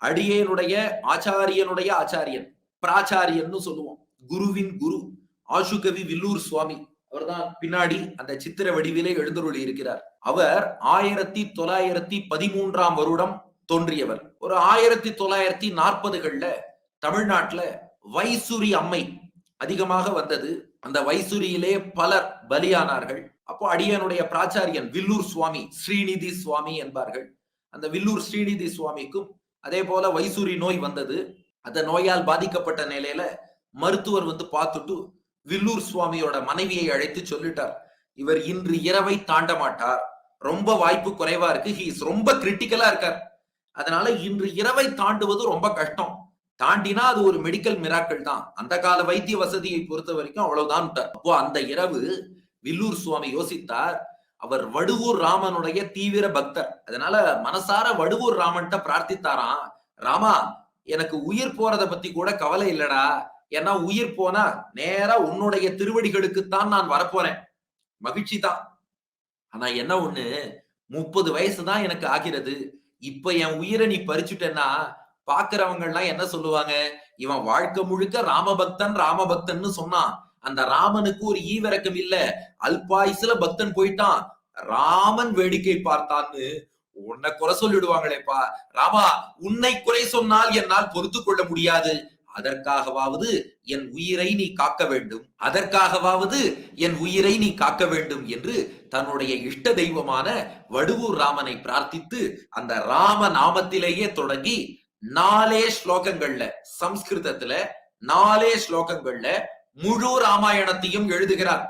அடியேனுடைய ஆச்சாரியனுடைய ஆச்சாரியன், பிராச்சாரியன்னு சொல்லுவோம். குருவின் குரு ஆசுகவி வில்லூர் சுவாமி. அவர்தான் பின்னாடி அந்த சித்திர வடிவிலே எழுந்தருளி இருக்கிறார். அவர் 1913 வருடம் தோன்றியவர். ஒரு 1940கள்ல தமிழ்நாட்டுல வைசூரி அம்மை அதிகமாக வந்தது. அந்த வைசூரியிலே பலர் பலியானார்கள். அப்போ அடியனுடைய பிராச்சாரியன் வில்லூர் சுவாமி, ஸ்ரீநிதி சுவாமி என்பார்கள். அந்த வில்லூர் ஸ்ரீநிதி சுவாமிக்கும் அதே போல வைசூரி நோய் வந்தது. அந்த நோயால் பாதிக்கப்பட்ட நிலையில மருத்துவர் வந்து பார்த்துட்டு வில்லூர் சுவாமியோட மனைவியை அழைத்து சொல்லிட்டார், இவர் இன்று இரவை தாண்ட மாட்டார், ரொம்ப வாய்ப்பு குறைவா இருக்கு, ரொம்ப கிரிட்டிக்கலா இருக்கார், அதனால இன்று இரவை தாண்டுவது ரொம்ப கஷ்டம், தாண்டினா அது ஒரு மெடிக்கல் மிராக்கள் தான், அந்த கால வைத்திய வசதியை பொறுத்த வரைக்கும் அவ்வளவுதான். அப்போ அந்த இரவு வில்லூர் சுவாமி யோசித்தார், அவர் வடுவூர் ராமனுடைய தீவிர பக்தர், அதனால மனசார வடுவூர் ராமன்ட்ட பிரார்த்தித்தாராம், ராமா எனக்கு உயிர் போறத பத்தி கூட கவலை இல்லடா, ஏன்னா உயிர் போனா நேரா உன்னுடைய திருவடிகளுக்குத்தான் நான் வரப்போறேன், மகிழ்ச்சி தான். ஆனா என்ன ஒண்ணு, 30 வயசுதான் எனக்கு ஆகிறது, இப்ப என் உயிரை நீ பறிச்சுட்டேன்னா பாக்குறவங்க எல்லாம் என்ன சொல்லுவாங்க, இவன் வாழ்க்கை முழுக்க ராமபக்தன் ராமபக்தன்னு சொன்னான், அந்த ராமனுக்கு ஒரு ஈவிரக்கம் இல்ல, அல்பாயுசுல பக்தன் போயிட்டான், ராமன் வேடிக்கை பார்த்தான்னு உன்னை குறை சொல்லிடுவாங்களேப்பா, ராமா உன்னை குறை சொன்னால் என்னால் பொறுத்து கொள்ள முடியாது, அதற்காகவாவது என் உயிரை நீ காக்க வேண்டும், அதற்காகவாவது என் உயிரை நீ காக்க வேண்டும் என்று தன்னுடைய இஷ்ட தெய்வமான வடுவூர் ராமனை பிரார்த்தித்து அந்த ராம நாமத்திலேயே தொடங்கி 4 ஸ்லோகங்கள்ல, சம்ஸ்கிருதத்துல 4 ஸ்லோகங்கள்ல முழு ராமாயணத்தையும் எழுதுகிறார்.